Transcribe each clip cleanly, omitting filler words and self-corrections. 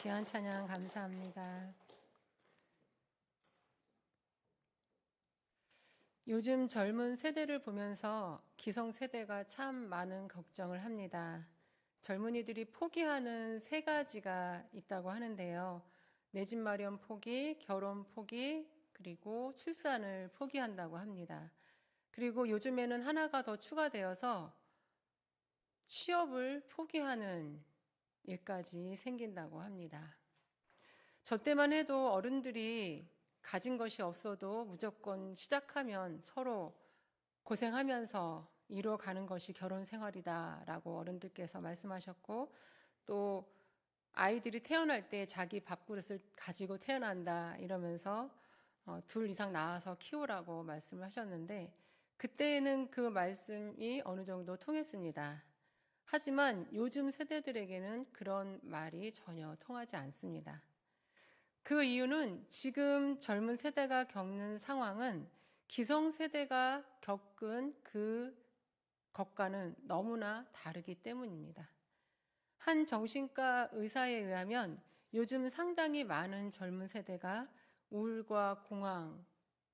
귀한 찬양 감사합니다. 요즘 젊은 세대를 보면서 기성세대가 참 많은 걱정을 합니다. 젊은이들이 포기하는 세 가지가 있다고 하는데요. 내 집 마련 포기, 결혼 포기, 그리고 출산을 포기한다고 합니다. 그리고 요즘에는 하나가 더 추가되어서 취업을 포기하는 일까지 생긴다고 합니다. 저 때만 해도 어른들이 가진 것이 없어도 무조건 시작하면 서로 고생하면서 이루어가는 것이 결혼 생활이다라고 어른들께서 말씀하셨고, 또 아이들이 태어날 때 자기 밥그릇을 가지고 태어난다 이러면서 둘 이상 낳아서 키우라고 말씀을 하셨는데, 그때는 그 말씀이 어느 정도 통했습니다. 하지만 요즘 세대들에게는 그런 말이 전혀 통하지 않습니다. 그 이유는 지금 젊은 세대가 겪는 상황은 기성세대가 겪은 그 것과는 너무나 다르기 때문입니다. 한 정신과 의사에 의하면 요즘 상당히 많은 젊은 세대가 우울과 공황,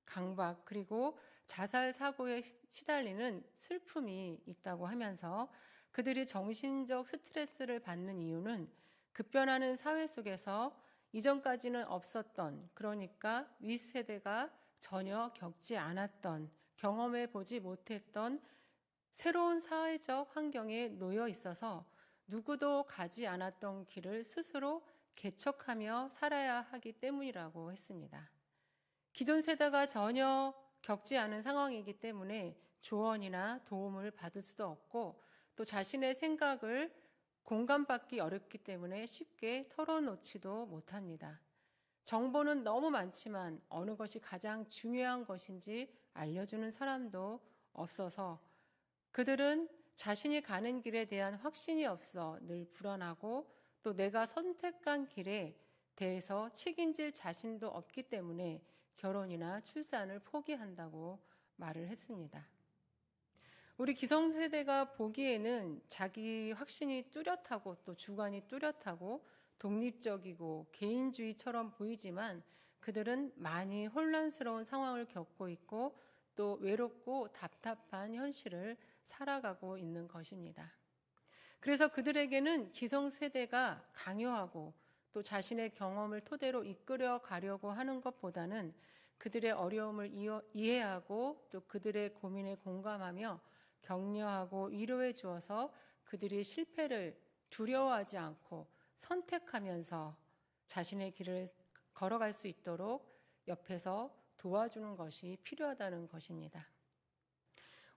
강박, 그리고 자살 사고에 시달리는 슬픔이 있다고 하면서 그들이 정신적 스트레스를 받는 이유는 급변하는 사회 속에서 이전까지는 없었던, 그러니까 윗세대가 전혀 겪지 않았던, 경험해 보지 못했던 새로운 사회적 환경에 놓여 있어서 누구도 가지 않았던 길을 스스로 개척하며 살아야 하기 때문이라고 했습니다. 기존 세대가 전혀 겪지 않은 상황이기 때문에 조언이나 도움을 받을 수도 없고, 또 자신의 생각을 공감받기 어렵기 때문에 쉽게 털어놓지도 못합니다. 정보는 너무 많지만 어느 것이 가장 중요한 것인지 알려주는 사람도 없어서 그들은 자신이 가는 길에 대한 확신이 없어 늘 불안하고, 또 내가 선택한 길에 대해서 책임질 자신도 없기 때문에 결혼이나 출산을 포기한다고 말을 했습니다. 우리 기성세대가 보기에는 자기 확신이 뚜렷하고 또 주관이 뚜렷하고 독립적이고 개인주의처럼 보이지만 그들은 많이 혼란스러운 상황을 겪고 있고 또 외롭고 답답한 현실을 살아가고 있는 것입니다. 그래서 그들에게는 기성세대가 강요하고 또 자신의 경험을 토대로 이끌어 가려고 하는 것보다는 그들의 어려움을 이해하고 또 그들의 고민에 공감하며 격려하고 위로해 주어서 그들이 실패를 두려워하지 않고 선택하면서 자신의 길을 걸어갈 수 있도록 옆에서 도와주는 것이 필요하다는 것입니다.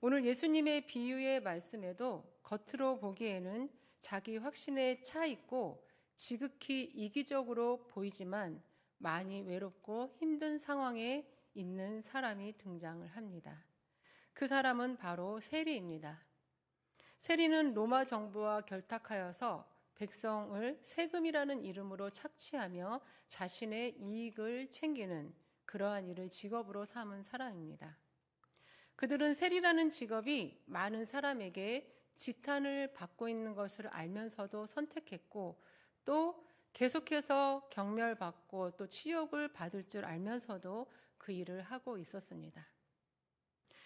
오늘 예수님의 비유의 말씀에도 겉으로 보기에는 자기 확신에 차 있고 지극히 이기적으로 보이지만 많이 외롭고 힘든 상황에 있는 사람이 등장을 합니다. 그 사람은 바로 세리입니다. 세리는 로마 정부와 결탁하여서 백성을 세금이라는 이름으로 착취하며 자신의 이익을 챙기는 그러한 일을 직업으로 삼은 사람입니다. 그들은 세리라는 직업이 많은 사람에게 지탄을 받고 있는 것을 알면서도 선택했고, 또 계속해서 경멸받고 또 치욕을 받을 줄 알면서도 그 일을 하고 있었습니다.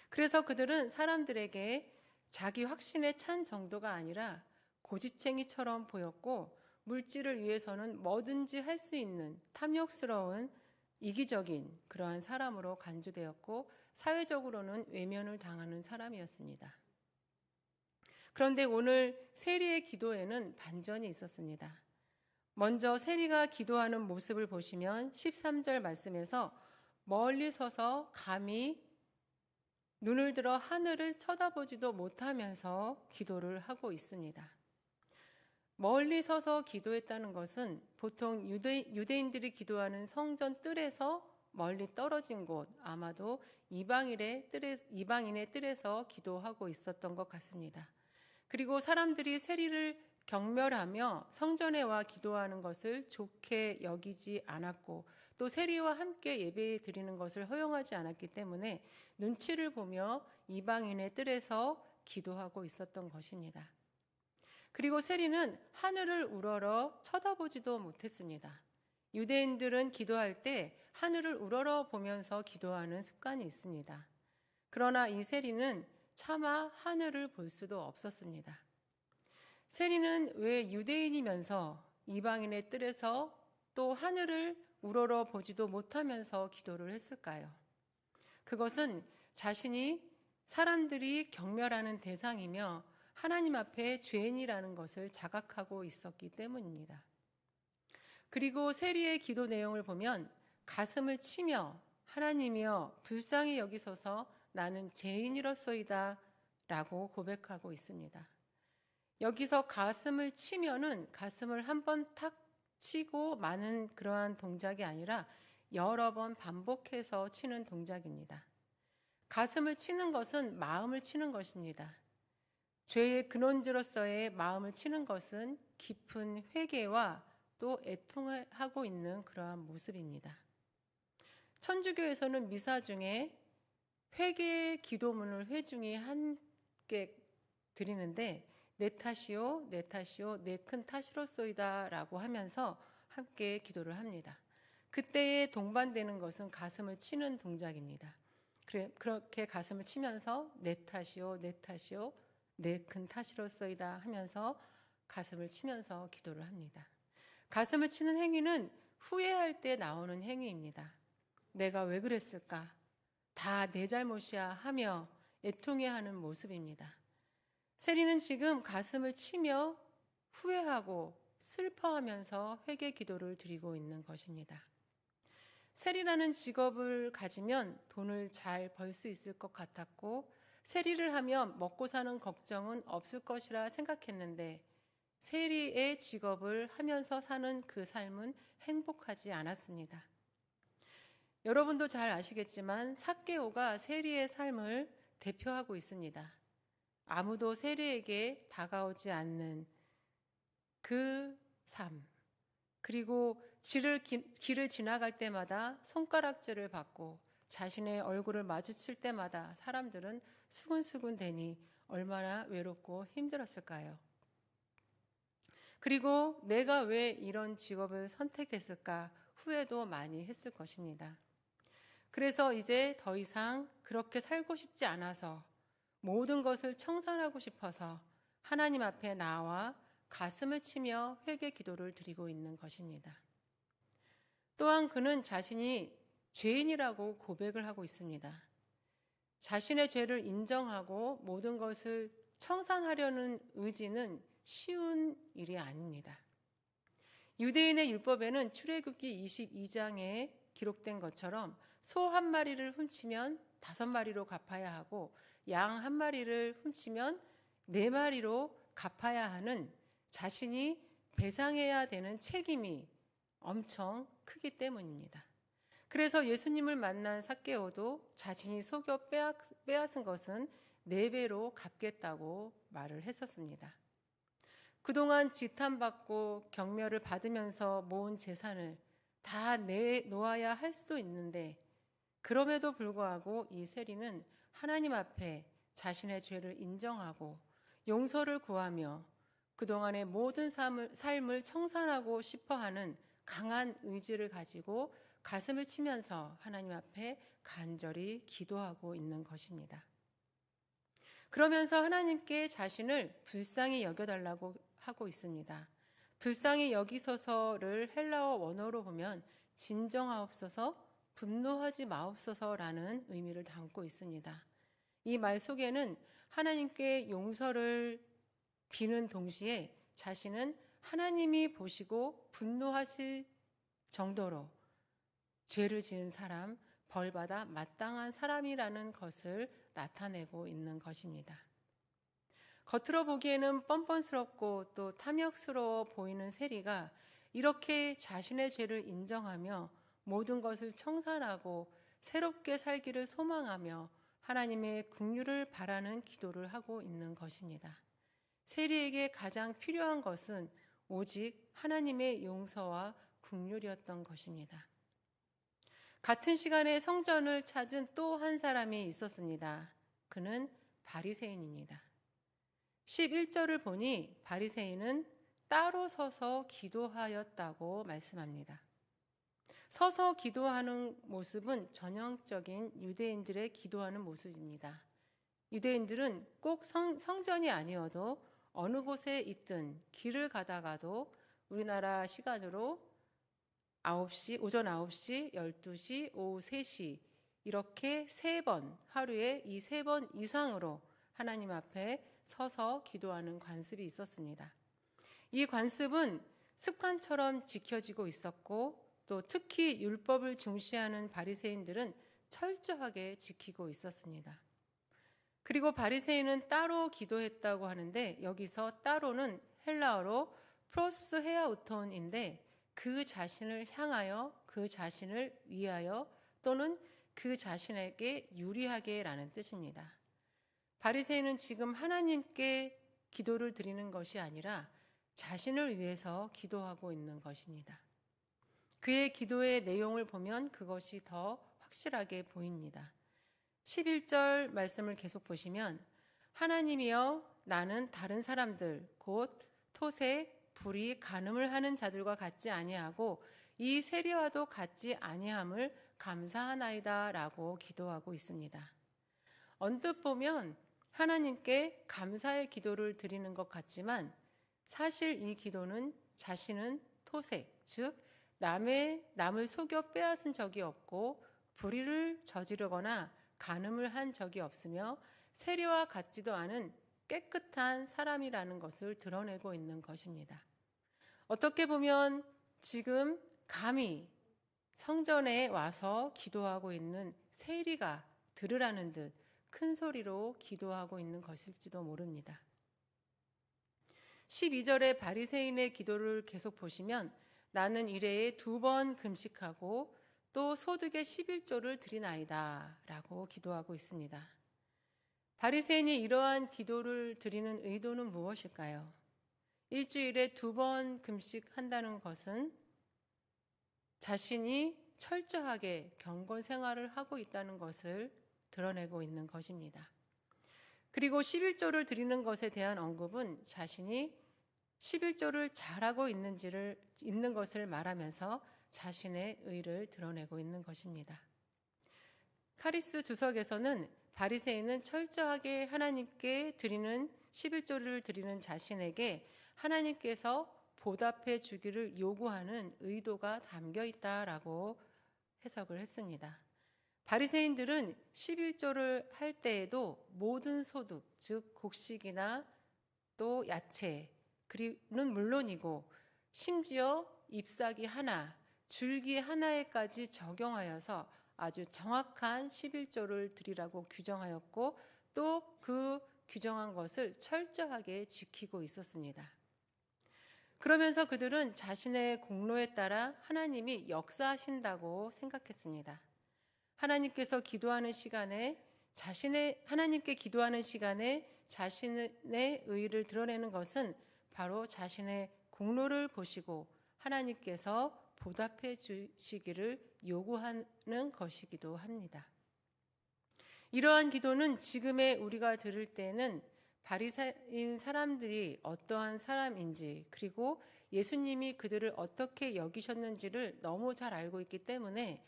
그래서 그들은 사람들에게 자기 확신에 찬 정도가 아니라 고집쟁이처럼 보였고, 물질을 위해서는 뭐든지 할 수 있는 탐욕스러운 이기적인 그러한 사람으로 간주되었고, 사회적으로는 외면을 당하는 사람이었습니다. 그런데 오늘 세리의 기도에는 반전이 있었습니다. 먼저 세리가 기도하는 모습을 보시면 13절 말씀에서 멀리 서서 감히 눈을 들어 하늘을 쳐다보지도 못하면서 기도를 하고 있습니다. 멀리 서서 기도했다는 것은 보통 유대인들이 기도하는 성전 뜰에서 멀리 떨어진 곳, 아마도 이방인의 뜰에서 기도하고 있었던 것 같습니다. 그리고 사람들이 세리를 경멸하며 성전에 와 기도하는 것을 좋게 여기지 않았고, 또 세리와 함께 예배 드리는 것을 허용하지 않았기 때문에 눈치를 보며 이방인의 뜰에서 기도하고 있었던 것입니다. 그리고 세리는 하늘을 우러러 쳐다보지도 못했습니다. 유대인들은 기도할 때 하늘을 우러러 보면서 기도하는 습관이 있습니다. 그러나 이 세리는 차마 하늘을 볼 수도 없었습니다. 세리는 왜 유대인이면서 이방인의 뜰에서 또 하늘을 우러러 보지도 못하면서 기도를 했을까요? 그것은 자신이 사람들이 경멸하는 대상이며 하나님 앞에 죄인이라는 것을 자각하고 있었기 때문입니다. 그리고 세리의 기도 내용을 보면 가슴을 치며 하나님이여 불쌍히 여기소서 나는 죄인이로소이다 라고 고백하고 있습니다. 여기서 가슴을 치면은 가슴을 한 번 탁 치고 마는 그러한 동작이 아니라 여러 번 반복해서 치는 동작입니다. 가슴을 치는 것은 마음을 치는 것입니다. 죄의 근원지로서의 마음을 치는 것은 깊은 회개와 또 애통하고 있는 그러한 모습입니다. 천주교에서는 미사 중에 회개 기도문을 회중이 함께 드리는데 내 탓이요 내 탓이요 내 큰 탓이로소이다 라고 하면서 함께 기도를 합니다. 그때에 동반되는 것은 가슴을 치는 동작입니다. 그렇게 가슴을 치면서 내 탓이요 내 탓이요 내 큰 탓이로소이다 하면서 가슴을 치면서 기도를 합니다. 가슴을 치는 행위는 후회할 때 나오는 행위입니다. 내가 왜 그랬을까? 다 내 잘못이야 하며 애통해하는 모습입니다. 세리는 지금 가슴을 치며 후회하고 슬퍼하면서 회개 기도를 드리고 있는 것입니다. 세리라는 직업을 가지면 돈을 잘 벌 수 있을 것 같았고 세리를 하면 먹고 사는 걱정은 없을 것이라 생각했는데 세리의 직업을 하면서 사는 그 삶은 행복하지 않았습니다. 여러분도 잘 아시겠지만 삭개오가 세리의 삶을 대표하고 있습니다. 아무도 세리에게 다가오지 않는 그 삶, 그리고 길을 지나갈 때마다 손가락질을 받고 자신의 얼굴을 마주칠 때마다 사람들은 수근수근 대니 얼마나 외롭고 힘들었을까요? 그리고 내가 왜 이런 직업을 선택했을까 후회도 많이 했을 것입니다. 그래서 이제 더 이상 그렇게 살고 싶지 않아서 모든 것을 청산하고 싶어서 하나님 앞에 나와 가슴을 치며 회개 기도를 드리고 있는 것입니다. 또한 그는 자신이 죄인이라고 고백을 하고 있습니다. 자신의 죄를 인정하고 모든 것을 청산하려는 의지는 쉬운 일이 아닙니다. 유대인의 율법에는 출애굽기 22장에 기록된 것처럼 소 한 마리를 훔치면 5마리로 갚아야 하고 양 한 마리를 훔치면 4마리로 갚아야 하는 자신이 배상해야 되는 책임이 엄청 크기 때문입니다. 그래서 예수님을 만난 삭개오도 자신이 속여 빼앗은 것은 4배로 갚겠다고 말을 했었습니다. 그동안 지탄받고 경멸을 받으면서 모은 재산을 다 내놓아야 할 수도 있는데 그럼에도 불구하고 이 세리는 하나님 앞에 자신의 죄를 인정하고 용서를 구하며 그동안의 모든 삶을 청산하고 싶어하는 강한 의지를 가지고 가슴을 치면서 하나님 앞에 간절히 기도하고 있는 것입니다. 그러면서 하나님께 자신을 불쌍히 여겨달라고 하고 있습니다. 불쌍히 여기소서를 헬라어 원어로 보면 진정하옵소서, 분노하지 마옵소서라는 의미를 담고 있습니다. 이 말 속에는 하나님께 용서를 비는 동시에 자신은 하나님이 보시고 분노하실 정도로 죄를 지은 사람, 벌받아 마땅한 사람이라는 것을 나타내고 있는 것입니다. 겉으로 보기에는 뻔뻔스럽고 또 탐욕스러워 보이는 세리가 이렇게 자신의 죄를 인정하며 모든 것을 청산하고 새롭게 살기를 소망하며 하나님의 긍휼을 바라는 기도를 하고 있는 것입니다. 세리에게 가장 필요한 것은 오직 하나님의 용서와 긍휼이었던 것입니다. 같은 시간에 성전을 찾은 또 한 사람이 있었습니다. 그는 바리새인입니다. 11절을 보니 바리새인은 따로 서서 기도하였다고 말씀합니다. 서서 기도하는 모습은 전형적인 유대인들의 기도하는 모습입니다. 유대인들은 꼭 성전이 아니어도 어느 곳에 있든 길을 가다가도 우리나라 시간으로 9시, 오전 9시, 12시, 오후 3시 이렇게 3번, 하루에 이 3번 이상으로 하나님 앞에 서서 기도하는 관습이 있었습니다. 이 관습은 습관처럼 지켜지고 있었고 또 특히 율법을 중시하는 바리새인들은 철저하게 지키고 있었습니다. 그리고 바리새인은 따로 기도했다고 하는데 여기서 따로는 헬라어로 프로스 헤아우톤인데 그 자신을 향하여, 그 자신을 위하여 또는 그 자신에게 유리하게라는 뜻입니다. 바리새인은 지금 하나님께 기도를 드리는 것이 아니라 자신을 위해서 기도하고 있는 것입니다. 그의 기도의 내용을 보면 그것이 더 확실하게 보입니다. 11절 말씀을 계속 보시면 하나님이여 나는 다른 사람들 곧 토색, 불의, 간음을 하는 자들과 같지 아니하고 이 세리와도 같지 아니함을 감사하나이다 라고 기도하고 있습니다. 언뜻 보면 하나님께 감사의 기도를 드리는 것 같지만 사실 이 기도는 자신은 토색, 즉 남을 속여 빼앗은 적이 없고 불의를 저지르거나 간음을 한 적이 없으며 세리와 같지도 않은 깨끗한 사람이라는 것을 드러내고 있는 것입니다. 어떻게 보면 지금 감히 성전에 와서 기도하고 있는 세리가 들으라는 듯 큰 소리로 기도하고 있는 것일지도 모릅니다. 12절의 바리새인의 기도를 계속 보시면 나는 일해에 2번 금식하고 또 소득의 11조를 드리나이다 라고 기도하고 있습니다. 바리새인이 이러한 기도를 드리는 의도는 무엇일까요? 일주일에 2번 금식한다는 것은 자신이 철저하게 경건 생활을 하고 있다는 것을 드러내고 있는 것입니다. 그리고 11조를 드리는 것에 대한 언급은 자신이 11조를 잘하고 있는 것을 말하면서 자신의 의를 드러내고 있는 것입니다. 카리스 주석에서는 바리새인은 철저하게 하나님께 드리는 11조를 드리는 자신에게 하나님께서 보답해 주기를 요구하는 의도가 담겨 있다라고 해석을 했습니다. 바리새인들은 11조를 할 때에도 모든 소득, 즉 곡식이나 또 야채, 그리는 물론이고 심지어 잎사귀 하나, 줄기 하나에까지 적용하여서 아주 정확한 11조를 드리라고 규정하였고 또 그 규정한 것을 철저하게 지키고 있었습니다. 그러면서 그들은 자신의 공로에 따라 하나님이 역사하신다고 생각했습니다. 하나님께 기도하는 시간에 자신의 의를 드러내는 것은 바로 자신의 공로를 보시고 하나님께서 보답해 주시기를 요구하는 것이기도 합니다. 이러한 기도는 지금의 우리가 들을 때는 바리새인 사람들이 어떠한 사람인지 그리고 예수님이 그들을 어떻게 여기셨는지를 너무 잘 알고 있기 때문에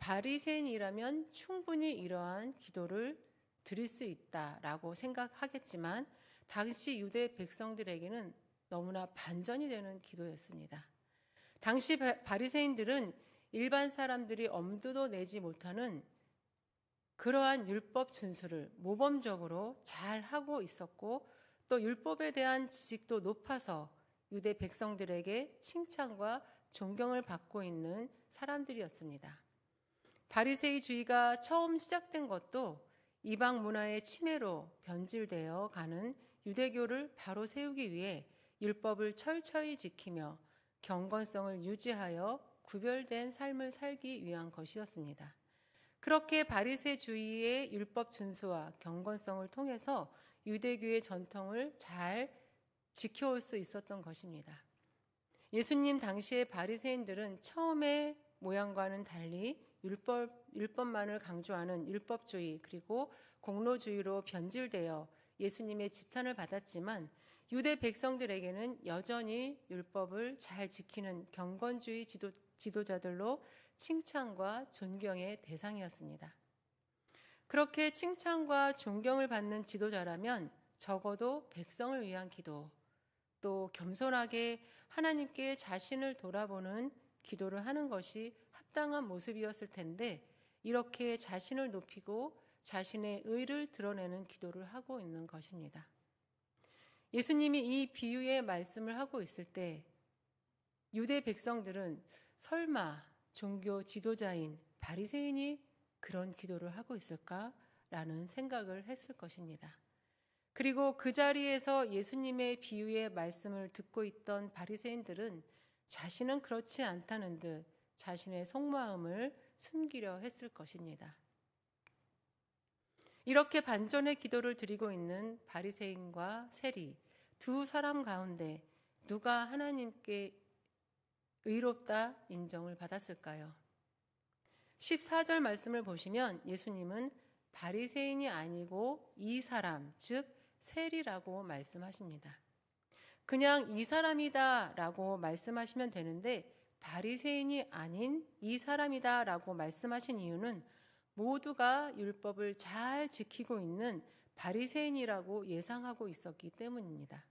바리새인이라면 충분히 이러한 기도를 드릴 수 있다라고 생각하겠지만 당시 유대 백성들에게는 너무나 반전이 되는 기도였습니다. 당시 바리새인들은 일반 사람들이 엄두도 내지 못하는 그러한 율법 준수를 모범적으로 잘 하고 있었고 또 율법에 대한 지식도 높아서 유대 백성들에게 칭찬과 존경을 받고 있는 사람들이었습니다. 바리새이주의가 처음 시작된 것도 이방 문화의 침해로 변질되어 가는 유대교를 바로 세우기 위해 율법을 철저히 지키며 경건성을 유지하여 구별된 삶을 살기 위한 것이었습니다. 그렇게 바리새주의의 율법 준수와 경건성을 통해서 유대교의 전통을 잘 지켜올 수 있었던 것입니다. 예수님 당시의 바리새인들은 처음의 모양과는 달리 율법만을 강조하는 율법주의 그리고 공로주의로 변질되어 예수님의 지탄을 받았지만 유대 백성들에게는 여전히 율법을 잘 지키는 경건주의 지도자들로 칭찬과 존경의 대상이었습니다. 그렇게 칭찬과 존경을 받는 지도자라면 적어도 백성을 위한 기도, 또 겸손하게 하나님께 자신을 돌아보는 기도를 하는 것이 합당한 모습이었을 텐데, 이렇게 자신을 높이고 자신의 의를 드러내는 기도를 하고 있는 것입니다. 예수님이 이 비유의 말씀을 하고 있을 때 유대 백성들은 설마 종교 지도자인 바리새인이 그런 기도를 하고 있을까라는 생각을 했을 것입니다. 그리고 그 자리에서 예수님의 비유의 말씀을 듣고 있던 바리새인들은 자신은 그렇지 않다는 듯 자신의 속마음을 숨기려 했을 것입니다. 이렇게 반전의 기도를 드리고 있는 바리새인과 세리 두 사람 가운데 누가 하나님께 의롭다 인정을 받았을까요? 14절 말씀을 보시면 예수님은 바리새인이 아니고 이 사람, 즉 세리라고 말씀하십니다. 그냥 이 사람이다라고 말씀하시면 되는데 바리새인이 아닌 이 사람이다라고 말씀하신 이유는 모두가 율법을 잘 지키고 있는 바리새인이라고 예상하고 있었기 때문입니다.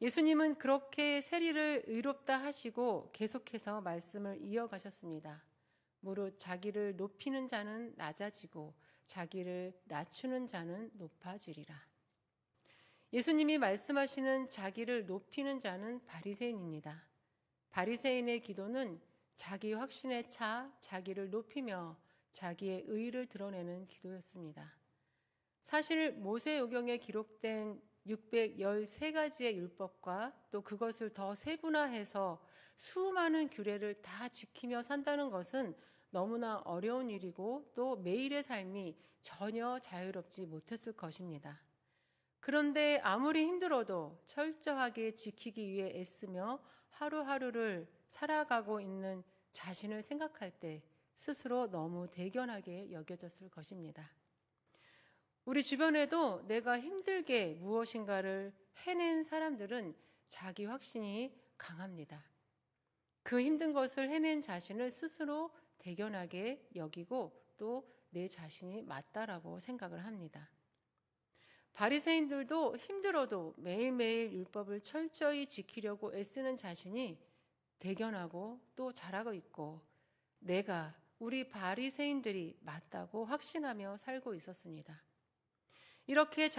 예수님은 그렇게 세리를 의롭다 하시고 계속해서 말씀을 이어가셨습니다. 무릇 자기를 높이는 자는 낮아지고 자기를 낮추는 자는 높아지리라. 예수님이 말씀하시는 자기를 높이는 자는 바리새인입니다. 바리새인의 기도는 자기 확신에 차 자기를 높이며 자기의 의를 드러내는 기도였습니다. 사실 모세오경에 기록된 613가지의 율법과 또 그것을 더 세분화해서 수많은 규례를 다 지키며 산다는 것은 너무나 어려운 일이고 또 매일의 삶이 전혀 자유롭지 못했을 것입니다. 그런데 아무리 힘들어도 철저하게 지키기 위해 애쓰며 하루하루를 살아가고 있는 자신을 생각할 때 스스로 너무 대견하게 여겨졌을 것입니다. 우리 주변에도 내가 힘들게 무엇인가를 해낸 사람들은 자기 확신이 강합니다. 그 힘든 것을 해낸 자신을 스스로 대견하게 여기고 또 내 자신이 맞다라고 생각을 합니다. 바리새인들도 힘들어도 매일매일 율법을 철저히 지키려고 애쓰는 자신이 대견하고 또 잘하고 있고 우리 바리새인들이 맞다고 확신하며 살고 있었습니다. 이렇게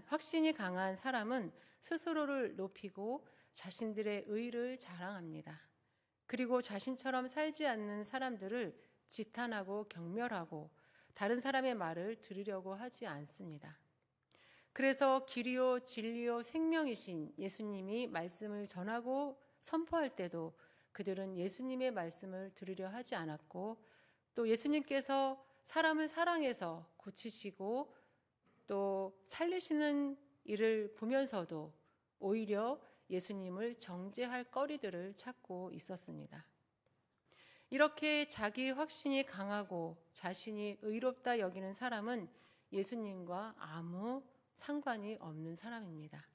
확신이 강한 사람은 스스로를 높이고 자신들의 의를 자랑합니다. 그리고 자신처럼 살지 않는 사람들을 지탄하고 경멸하고 다른 사람의 말을 들으려고 하지 않습니다. 그래서 길이요 진리요 생명이신 예수님이 말씀을 전하고 선포할 때도 그들은 예수님의 말씀을 들으려 하지 않았고, 또 예수님께서 사람을 사랑해서 고치시고 또 살리시는 일을 보면서도 오히려 예수님을 정죄할 거리들을 찾고 있었습니다. 이렇게 자기 확신이 강하고 자신이 의롭다 여기는 사람은 예수님과 아무 상관이 없는 사람입니다.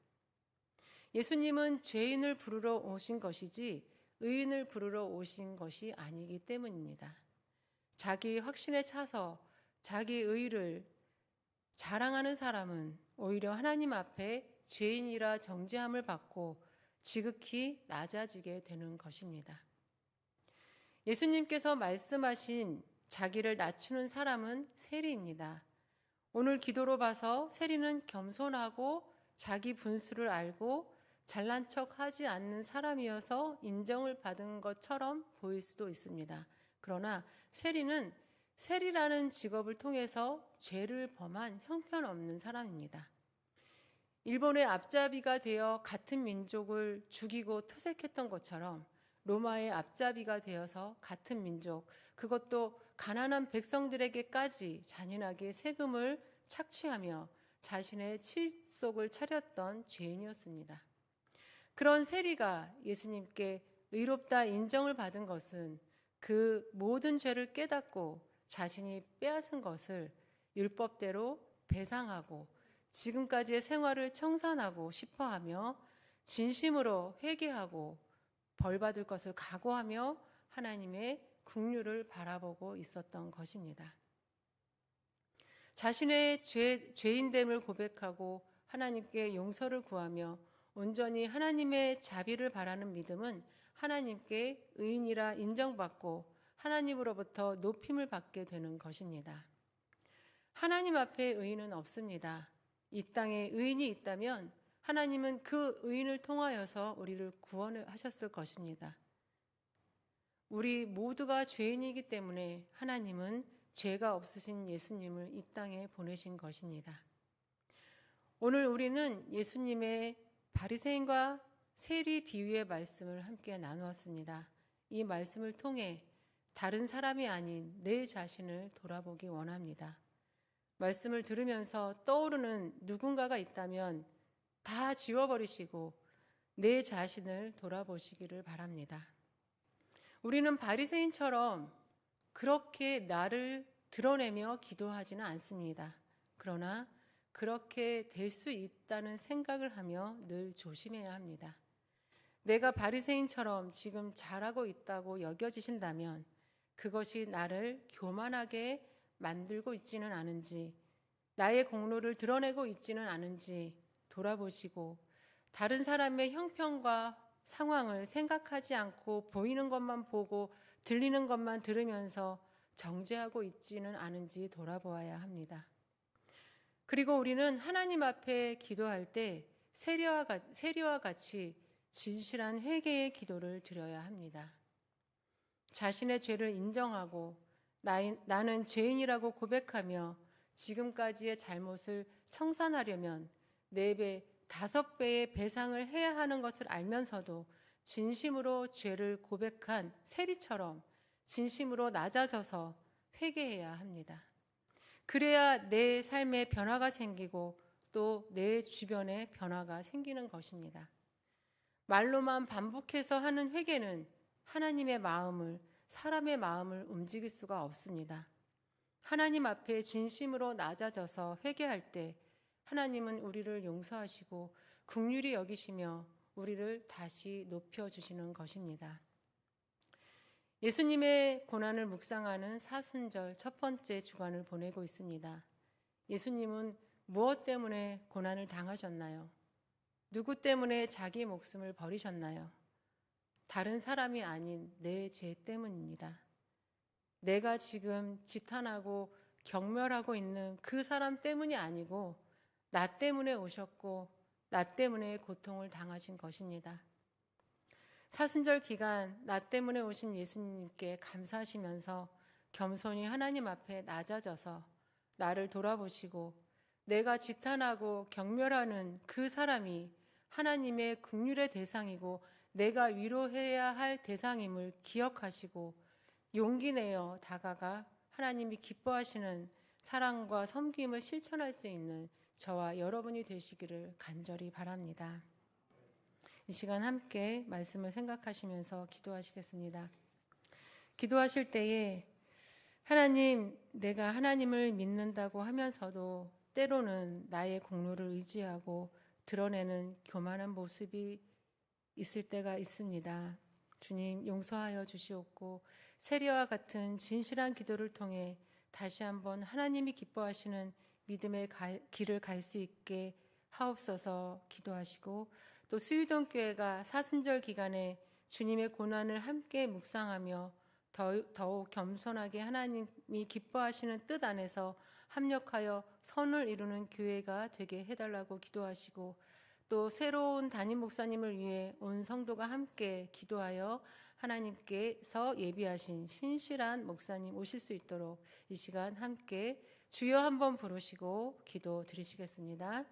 예수님은 죄인을 부르러 오신 것이지 의인을 부르러 오신 것이 아니기 때문입니다. 자기 확신에 차서 자기 의를 자랑하는 사람은 오히려 하나님 앞에 죄인이라 정죄함을 받고 지극히 낮아지게 되는 것입니다. 예수님께서 말씀하신 자기를 낮추는 사람은 세리입니다. 오늘 기도로 봐서 세리는 겸손하고 자기 분수를 알고 잘난 척하지 않는 사람이어서 인정을 받은 것처럼 보일 수도 있습니다. 그러나 세리는 세리라는 직업을 통해서 죄를 범한 형편없는 사람입니다. 일본의 앞잡이가 되어 같은 민족을 죽이고 토색했던 것처럼 로마의 앞잡이가 되어서 같은 민족, 그것도 가난한 백성들에게까지 잔인하게 세금을 착취하며 자신의 칠속을 차렸던 죄인이었습니다. 그런 세리가 예수님께 의롭다 인정을 받은 것은 그 모든 죄를 깨닫고 자신이 빼앗은 것을 율법대로 배상하고 지금까지의 생활을 청산하고 싶어하며 진심으로 회개하고 벌받을 것을 각오하며 하나님의 긍휼을 바라보고 있었던 것입니다. 자신의 죄인됨을 고백하고 하나님께 용서를 구하며 온전히 하나님의 자비를 바라는 믿음은 하나님께 의인이라 인정받고 하나님으로부터 높임을 받게 되는 것입니다. 하나님 앞에 의인은 없습니다. 이 땅에 의인이 있다면 하나님은 그 의인을 통하여서 우리를 구원하셨을 것입니다. 우리 모두가 죄인이기 때문에 하나님은 죄가 없으신 예수님을 이 땅에 보내신 것입니다. 오늘 우리는 예수님의 바리새인과 세리 비유의 말씀을 함께 나누었습니다. 이 말씀을 통해 다른 사람이 아닌 내 자신을 돌아보기 원합니다. 말씀을 들으면서 떠오르는 누군가가 있다면 다 지워버리시고 내 자신을 돌아보시기를 바랍니다. 우리는 바리새인처럼 그렇게 나를 드러내며 기도하지는 않습니다. 그러나 그렇게 될 수 있다는 생각을 하며 늘 조심해야 합니다. 내가 바리새인처럼 지금 잘하고 있다고 여겨지신다면 그것이 나를 교만하게 만들고 있지는 않은지, 나의 공로를 드러내고 있지는 않은지 돌아보시고 다른 사람의 형편과 상황을 생각하지 않고 보이는 것만 보고 들리는 것만 들으면서 정죄하고 있지는 않은지 돌아보아야 합니다. 그리고 우리는 하나님 앞에 기도할 때 세리와 같이 진실한 회개의 기도를 드려야 합니다. 자신의 죄를 인정하고 나는 죄인이라고 고백하며 지금까지의 잘못을 청산하려면 4배, 5배의 배상을 해야 하는 것을 알면서도 진심으로 죄를 고백한 세리처럼 진심으로 낮아져서 회개해야 합니다. 그래야 내 삶에 변화가 생기고 또 내 주변에 변화가 생기는 것입니다. 말로만 반복해서 하는 회개는 하나님의 마음을, 사람의 마음을 움직일 수가 없습니다. 하나님 앞에 진심으로 낮아져서 회개할 때 하나님은 우리를 용서하시고 긍휼히 여기시며 우리를 다시 높여주시는 것입니다. 예수님의 고난을 묵상하는 사순절 첫 번째 주간을 보내고 있습니다. 예수님은 무엇 때문에 고난을 당하셨나요? 누구 때문에 자기 목숨을 버리셨나요? 다른 사람이 아닌 내 죄 때문입니다. 내가 지금 지탄하고 경멸하고 있는 그 사람 때문이 아니고 나 때문에 오셨고 나 때문에 고통을 당하신 것입니다. 사순절 기간 나 때문에 오신 예수님께 감사하시면서 겸손히 하나님 앞에 낮아져서 나를 돌아보시고 내가 지탄하고 경멸하는 그 사람이 하나님의 긍휼의 대상이고 내가 위로해야 할 대상임을 기억하시고 용기 내어 다가가 하나님이 기뻐하시는 사랑과 섬김을 실천할 수 있는 저와 여러분이 되시기를 간절히 바랍니다. 이 시간 함께 말씀을 생각하시면서 기도하시겠습니다. 기도하실 때에 하나님, 내가 하나님을 믿는다고 하면서도 때로는 나의 공로를 의지하고 드러내는 교만한 모습이 있을 때가 있습니다. 주님 용서하여 주시옵고 세리와 같은 진실한 기도를 통해 다시 한번 하나님이 기뻐하시는 믿음의 길을 갈 수 있게 하옵소서 기도하시고 또 수유동교회가 사순절 기간에 주님의 고난을 함께 묵상하며 더욱 겸손하게 하나님이 기뻐하시는 뜻 안에서 합력하여 선을 이루는 교회가 되게 해달라고 기도하시고 또 새로운 담임 목사님을 위해 온 성도가 함께 기도하여 하나님께서 예비하신 신실한 목사님 오실 수 있도록 이 시간 함께 주여 한번 부르시고 기도 드리시겠습니다.